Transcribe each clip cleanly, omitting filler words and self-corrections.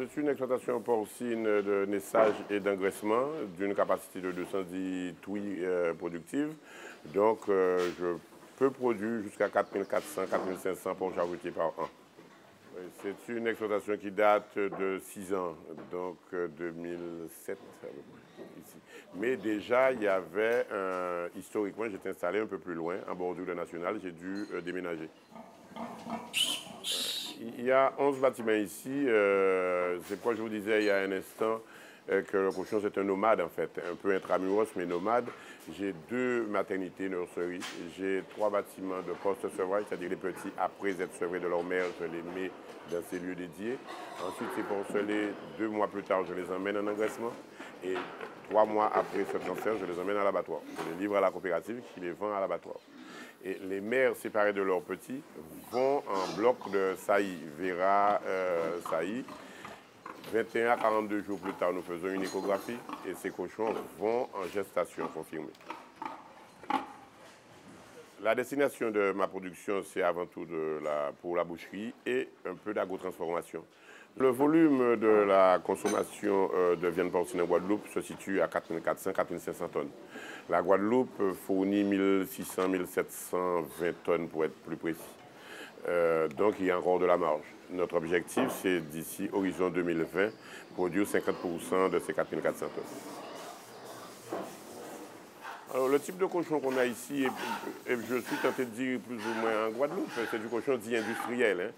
c'est une exploitation porcine de naissage et d'engraissement d'une capacité de 210 touilles productives. Donc, je peux produire jusqu'à 4400, 4500 porcs charrutiers par an. C'est une exploitation qui date de 6 ans, donc 2007 à peu près, ici. Mais déjà, il y avait, historiquement, j'étais installé un peu plus loin, en bordure de National, j'ai dû déménager. Il y a 11 bâtiments ici. C'est quoi je vous disais il y a un instant, que le cochon c'est un nomade en fait, un peu intramuros mais nomade. J'ai 2 maternités, nurseries. J'ai 3 bâtiments de post-sevrage, c'est-à-dire les petits après être sevrés de leur mère, je les mets dans ces lieux dédiés. Ensuite, c'est porcelé, 2 mois plus tard, je les emmène en engraissement. Et 3 mois après ce transfert, je les emmène à l'abattoir. Je les livre à la coopérative qui les vend à l'abattoir. Et les mères séparées de leurs petits vont en bloc de saillie, Vera saillie. 21 à 42 jours plus tard, nous faisons une échographie et ces cochons vont en gestation confirmée. La destination de ma production, c'est avant tout pour la boucherie et un peu d'agrotransformation. Le volume de la consommation de viande porcine en Guadeloupe se situe à 4400 à 4500 tonnes. La Guadeloupe fournit 1600 1720 tonnes pour être plus précis. Donc il y a encore de la marge. Notre objectif, c'est d'ici horizon 2020, produire 50% de ces 4400 tonnes. Alors, le type de cochon qu'on a ici, et je suis tenté de dire plus ou moins en Guadeloupe, c'est du cochon dit industriel. Hein.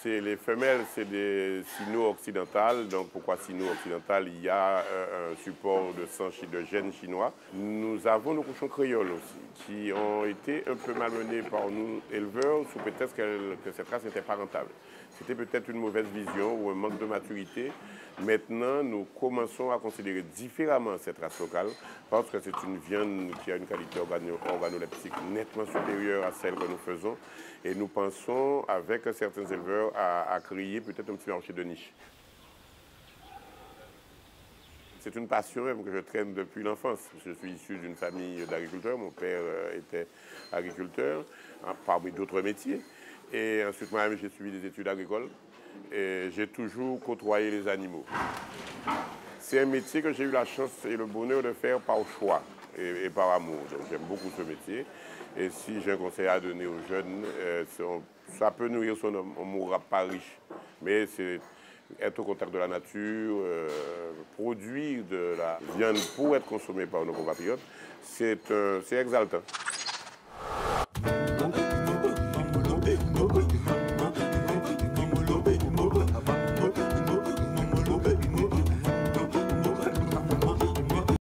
Les femelles, c'est des sino-occidentales. Donc, pourquoi sino-occidental? Il y a un support de gènes chinois. Nous avons nos cochons créoles aussi, qui ont été un peu malmenés par nous éleveurs, sous prétexte que cette race n'était pas rentable. C'était peut-être une mauvaise vision ou un manque de maturité. Maintenant, nous commençons à considérer différemment cette race locale parce que c'est une viande qui a une qualité organoleptique nettement supérieure à celle que nous faisons. Et nous pensons, avec certains éleveurs, à créer peut-être un petit marché de niche. C'est une passion que je traîne depuis l'enfance. Je suis issu d'une famille d'agriculteurs. Mon père était agriculteur, parmi d'autres métiers. Et ensuite, moi-même, j'ai suivi des études agricoles. Et j'ai toujours côtoyé les animaux. C'est un métier que j'ai eu la chance et le bonheur de faire par choix et par amour. Donc j'aime beaucoup ce métier. Et si j'ai un conseil à donner aux jeunes, ça peut nourrir son homme. On ne mourra pas riche. Mais c'est être au contact de la nature, produire de la viande pour être consommée par nos compatriotes, c'est exaltant.